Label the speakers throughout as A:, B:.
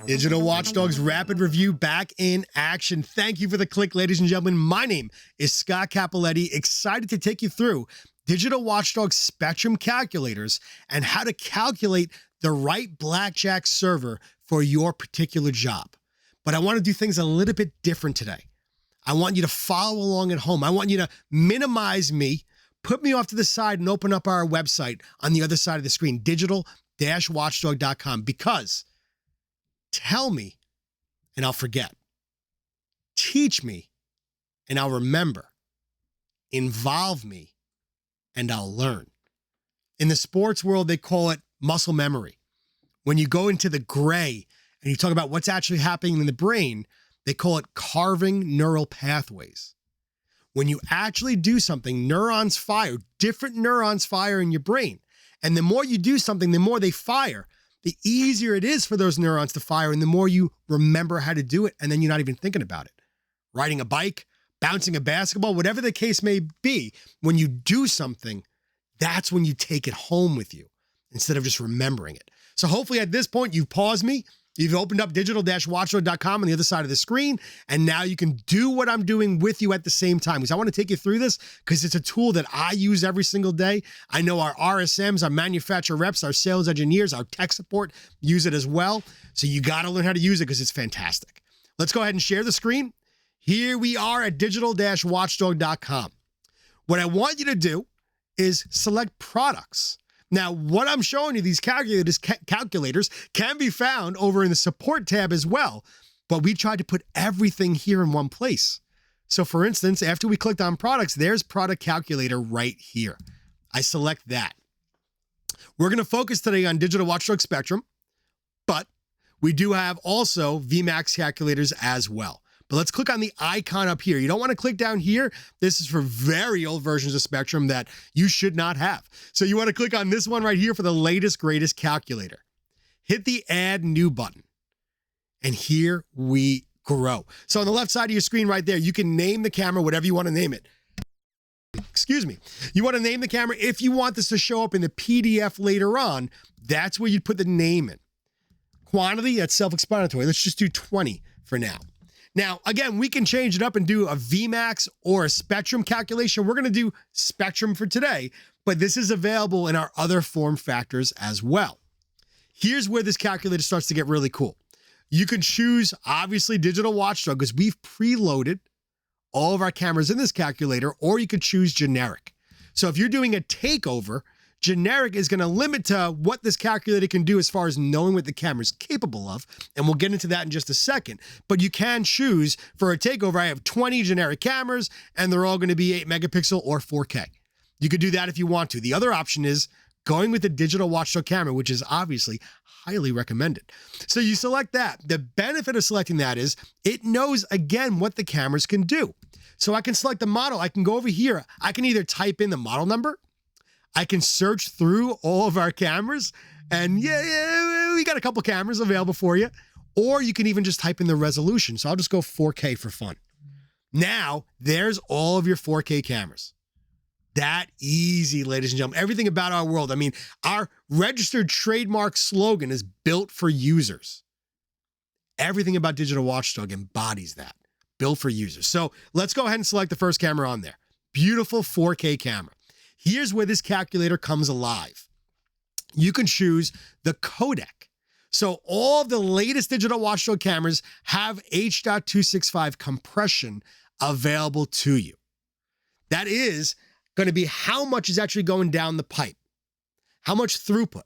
A: Digital Watchdog's Rapid Review back in action. Thank you for the click, ladies and gentlemen. My name is Scott Cappelletti, excited to take you through Digital Watchdog Spectrum calculators and how to calculate the right blackjack server for your particular job. But I want to do things a little bit different today. I want you to follow along at home. I want you to minimize me, put me off to the side, and open up our website on the other side of the screen, digital-watchdog.com, because tell me and I'll forget. Teach me and I'll remember. Involve me and I'll learn. In the sports world, they call it muscle memory. When you go into the gray and you talk about what's actually happening in the brain, they call it carving neural pathways. When you actually do something, neurons fire, different neurons fire in your brain. And the more you do something, the more they fire. The easier it is for those neurons to fire, and the more you remember how to do it, and then you're not even thinking about it. Riding a bike, bouncing a basketball, whatever the case may be, when you do something, that's when you take it home with you instead of just remembering it. So hopefully at this point, you've paused me, you've opened up digital-watchdog.com on the other side of the screen, and now you can do what I'm doing with you at the same time. Because I want to take you through this because it's a tool that I use every single day. I know our RSMs, our manufacturer reps, our sales engineers, our tech support use it as well. So you got to learn how to use it because it's fantastic. Let's go ahead and share the screen. Here we are at digital-watchdog.com. What I want you to do is select products. Now, what I'm showing you, these calculators can be found over in the support tab as well, but we tried to put everything here in one place. So for instance, after we clicked on products, there's product calculator right here. I select that. We're going to focus today on Digital Watchdog Spectrum, but we do have also VMAX calculators as well. But let's click on the icon up here. You don't want to click down here. This is for very old versions of Spectrum that you should not have. So you want to click on this one right here for the latest, greatest calculator. Hit the Add New button. And here we grow. So on the left side of your screen right there, you can name the camera whatever you want to name it. Excuse me. You want to name the camera. If you want this to show up in the PDF later on, that's where you put the name in. Quantity, that's self-explanatory. Let's just do 20 for now. Now, again, we can change it up and do a VMAX or a Spectrum calculation. We're going to do Spectrum for today, but this is available in our other form factors as well. Here's where this calculator starts to get really cool. You can choose, obviously, Digital Watchdog because we've preloaded all of our cameras in this calculator, or you could choose generic. So if you're doing a takeover, generic is going to limit to what this calculator can do as far as knowing what the camera is capable of, and we'll get into that in just a second. But you can choose for a takeover. I have 20 generic cameras, and they're all going to be 8 megapixel or 4K. You could do that if you want to. The other option is going with the Digital Watchdog camera, which is obviously highly recommended. So you select that. The benefit of selecting that is it knows, again, what the cameras can do. So I can select the model. I can go over here. I can either type in the model number, I can search through all of our cameras, and yeah, we got a couple cameras available for you. Or you can even just type in the resolution. So I'll just go 4K for fun. Now, there's all of your 4K cameras. That easy, ladies and gentlemen. Everything about our world. I mean, our registered trademark slogan is built for users. Everything about Digital Watchdog embodies that. Built for users. So let's go ahead and select the first camera on there. Beautiful 4K camera. Here's where this calculator comes alive. You can choose the codec. So all of the latest Digital Watchdog cameras have H.265 compression available to you. That is going to be how much is actually going down the pipe, how much throughput.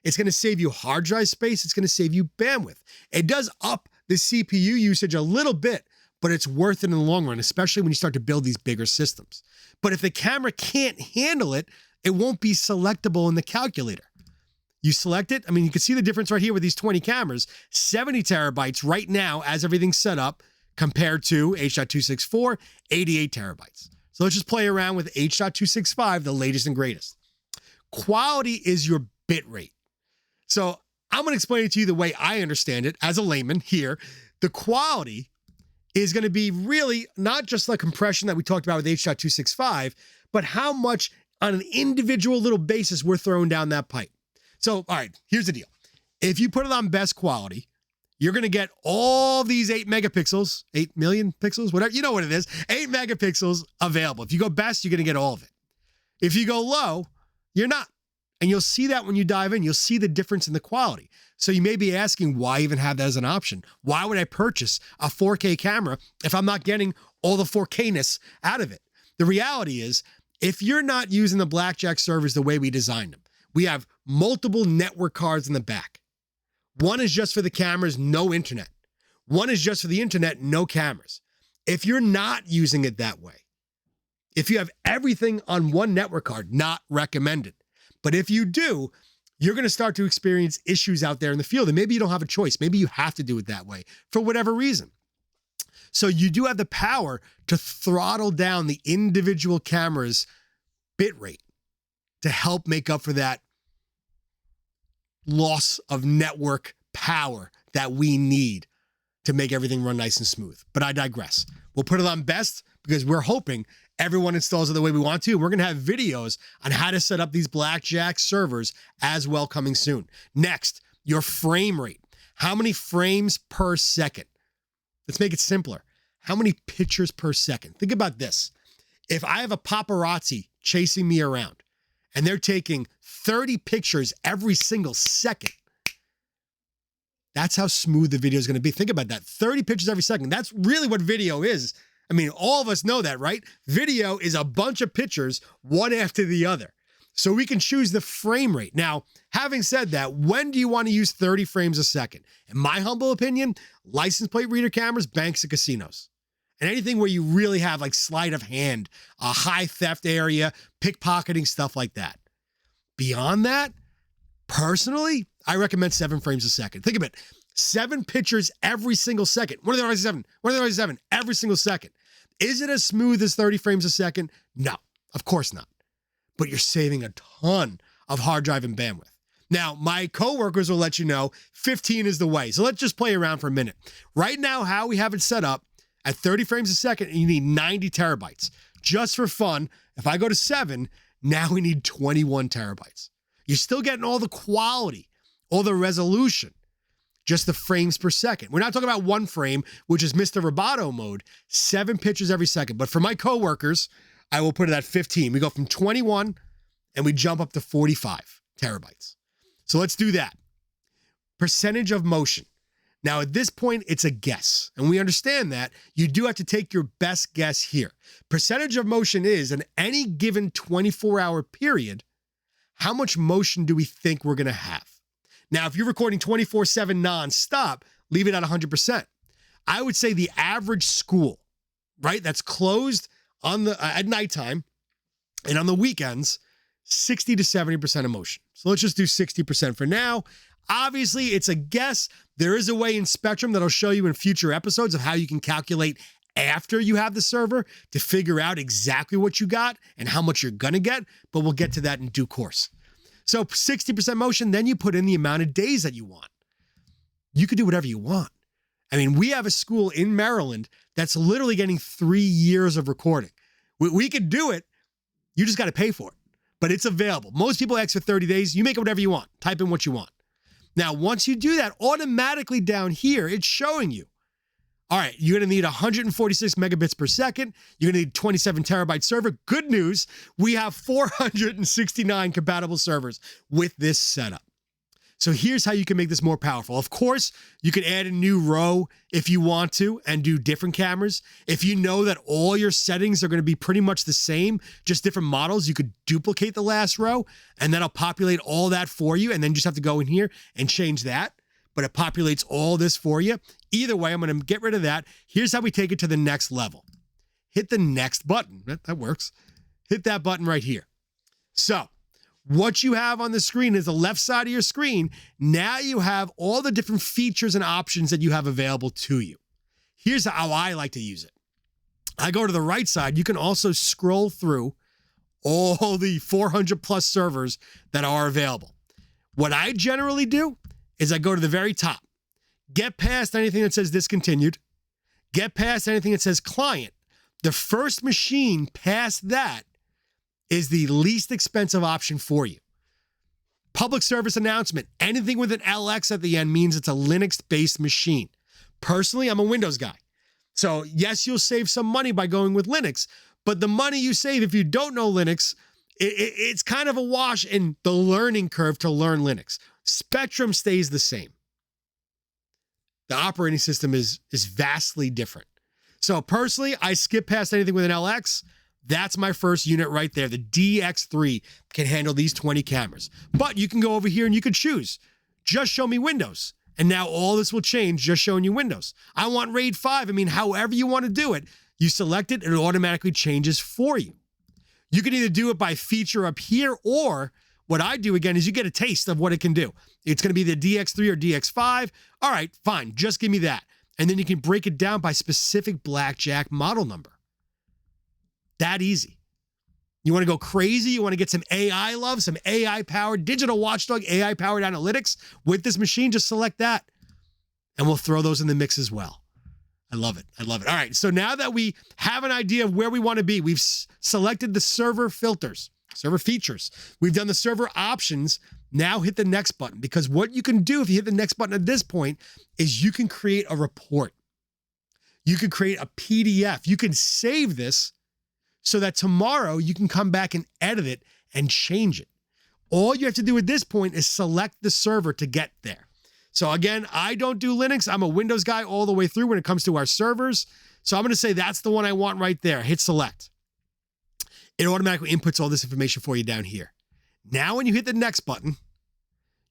A: It's going to save you hard drive space. It's going to save you bandwidth. It does up the CPU usage a little bit, but it's worth it in the long run, especially when you start to build these bigger systems. But if the camera can't handle it, it won't be selectable in the calculator. You select it. I mean, you can see the difference right here with these 20 cameras, 70 terabytes right now as everything's set up compared to H.264, 88 terabytes. So let's just play around with H.265, the latest and greatest. Quality is your bit rate. So I'm going to explain it to you the way I understand it as a layman here. The quality is going to be really not just the compression that we talked about with H.265, but how much on an individual little basis we're throwing down that pipe. So, all right, here's the deal. If you put it on best quality, you're going to get all these 8 megapixels, 8 million pixels, whatever, you know what it is, 8 megapixels available. If you go best, you're going to get all of it. If you go low, you're not. And you'll see that when you dive in, you'll see the difference in the quality. So you may be asking, why even have that as an option? Why would I purchase a 4K camera if I'm not getting all the 4K-ness out of it? The reality is, if you're not using the Blackjack servers the way we designed them, we have multiple network cards in the back. One is just for the cameras, no internet. One is just for the internet, no cameras. If you're not using it that way, if you have everything on one network card, not recommended. But if you do, you're going to start to experience issues out there in the field. And maybe you don't have a choice. Maybe you have to do it that way for whatever reason. So you do have the power to throttle down the individual camera's bit rate to help make up for that loss of network power that we need to make everything run nice and smooth. But I digress. We'll put it on best because we're hoping everyone installs it the way we want to. We're going to have videos on how to set up these Blackjack servers as well coming soon. Next, your frame rate. How many frames per second? Let's make it simpler. How many pictures per second? Think about this. If I have a paparazzi chasing me around and they're taking 30 pictures every single second, that's how smooth the video is going to be. Think about that. 30 pictures every second. That's really what video is. I mean, all of us know that, right? Video is a bunch of pictures, one after the other. So we can choose the frame rate. Now, having said that, when do you want to use 30 frames a second? In my humble opinion, license plate reader cameras, banks, and casinos. And anything where you really have like sleight of hand, a high theft area, pickpocketing, stuff like that. Beyond that, personally, I recommend 7 frames a second. Think of it. 7 pictures every single second. What are the other 7? What are the other 7? Every single second. Is it as smooth as 30 frames a second? No, of course not. But you're saving a ton of hard drive and bandwidth. Now, my coworkers will let you know 15 is the way. So let's just play around for a minute. Right now, how we have it set up at 30 frames a second, you need 90 terabytes. Just for fun, if I go to 7, now we need 21 terabytes. You're still getting all the quality, all the resolution, just the frames per second. We're not talking about 1 frame, which is Mr. Roboto mode, 7 pictures every second. But for my coworkers, I will put it at 15. We go from 21 and we jump up to 45 terabytes. So let's do that. Percentage of motion. Now, at this point, it's a guess, and we understand that. You do have to take your best guess here. Percentage of motion is, in any given 24-hour period, how much motion do we think we're going to have? Now, if you're recording 24/7 nonstop, leave it at 100%. I would say the average school, right, that's closed on at nighttime and on the weekends, 60 to 70% of motion. So let's just do 60% for now. Obviously, it's a guess. There is a way in Spectrum that I'll show you in future episodes of how you can calculate after you have the server to figure out exactly what you got and how much you're going to get, but we'll get to that in due course. So 60% motion, then you put in the amount of days that you want. You could do whatever you want. I mean, we have a school in Maryland that's literally getting 3 years of recording. We could do it. You just got to pay for it, but it's available. Most people ask for 30 days. You make it whatever you want. Type in what you want. Now, once you do that, automatically down here, it's showing you, all right, you're going to need 146 megabits per second. You're going to need 27 terabyte server. Good news, we have 469 compatible servers with this setup. So here's how you can make this more powerful. Of course, you can add a new row if you want to and do different cameras. If you know that all your settings are going to be pretty much the same, just different models, you could duplicate the last row and that'll populate all that for you. And then you just have to go in here and change that. But it populates all this for you. Either way, I'm going to get rid of that. Here's how we take it to the next level. Hit the next button. That works. Hit that button right here. So what you have on the screen is the left side of your screen. Now you have all the different features and options that you have available to you. Here's how I like to use it. I go to the right side. You can also scroll through all the 400 plus servers that are available. What I generally do is I go to the very top, get past anything that says discontinued, get past anything that says client. The first machine past that is the least expensive option for you. Public service announcement, anything with an LX at the end means it's a Linux-based machine. Personally, I'm a Windows guy. So yes, you'll save some money by going with Linux, but the money you save if you don't know Linux, it's kind of a wash in the learning curve to learn Linux. Spectrum stays the same. The operating system is vastly different. So personally, I skip past anything with an LX. That's my first unit right there. The DX3 can handle these 20 cameras. But you can go over here and you can choose. Just show me Windows. And now all this will change just showing you Windows. I want RAID 5. I mean, however you want to do it, you select it and it automatically changes for you. You can either do it by feature up here, or what I do again is you get a taste of what it can do. It's going to be the DX3 or DX5. All right, fine. Just give me that. And then you can break it down by specific blackjack model number. That easy. You want to go crazy? You want to get some AI love, some AI-powered, digital watchdog, AI-powered analytics with this machine? Just select that. And we'll throw those in the mix as well. I love it. I love it. All right, so now that we have an idea of where we want to be, we've selected the server filters, server features. We've done the server options. Now hit the next button, because what you can do if you hit the next button at this point is you can create a report. You can create a PDF. You can save this so that tomorrow you can come back and edit it and change it. All you have to do at this point is select the server to get there. So again, I don't do Linux. I'm a Windows guy all the way through when it comes to our servers. So I'm going to say that's the one I want right there. Hit select. It automatically inputs all this information for you down here. Now when you hit the next button,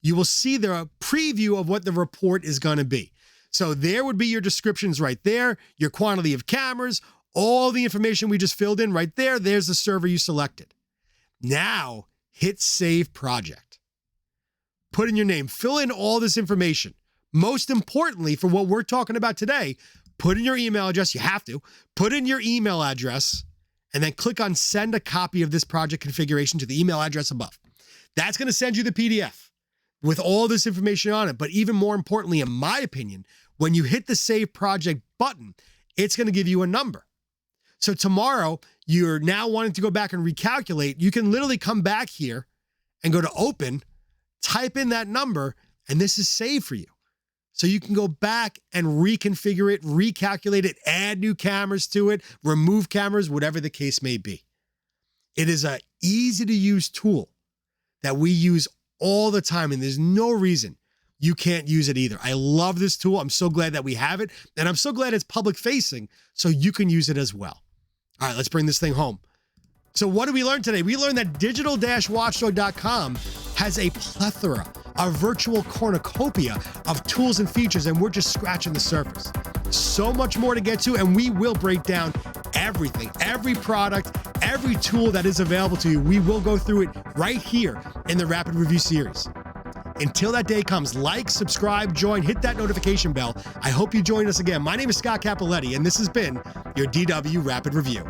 A: you will see the preview of what the report is going to be. So there would be your descriptions right there, your quantity of cameras, all the information we just filled in right there. There's the server you selected. Now hit Save Project. Put in your name, fill in all this information. Most importantly, for what we're talking about today, put in your email address. You have to put in your email address and then click on send a copy of this project configuration to the email address above. That's going to send you the PDF with all this information on it. But even more importantly, in my opinion, when you hit the Save Project button, it's going to give you a number. So tomorrow, you're now wanting to go back and recalculate. You can literally come back here and go to open, type in that number, and this is saved for you. So you can go back and reconfigure it, recalculate it, add new cameras to it, remove cameras, whatever the case may be. It is an easy to use tool that we use all the time, and there's no reason you can't use it either. I love this tool. I'm so glad that we have it, and I'm so glad it's public facing so you can use it as well. All right, let's bring this thing home. So what did we learn today? We learned that digital-watchdog.com has a plethora, a virtual cornucopia of tools and features, and we're just scratching the surface. So much more to get to, and we will break down everything, every product, every tool that is available to you. We will go through it right here in the Rapid Review series. Until that day comes, like, subscribe, join, hit that notification bell. I hope you join us again. My name is Scott Cappelletti, and this has been your DW Rapid Review.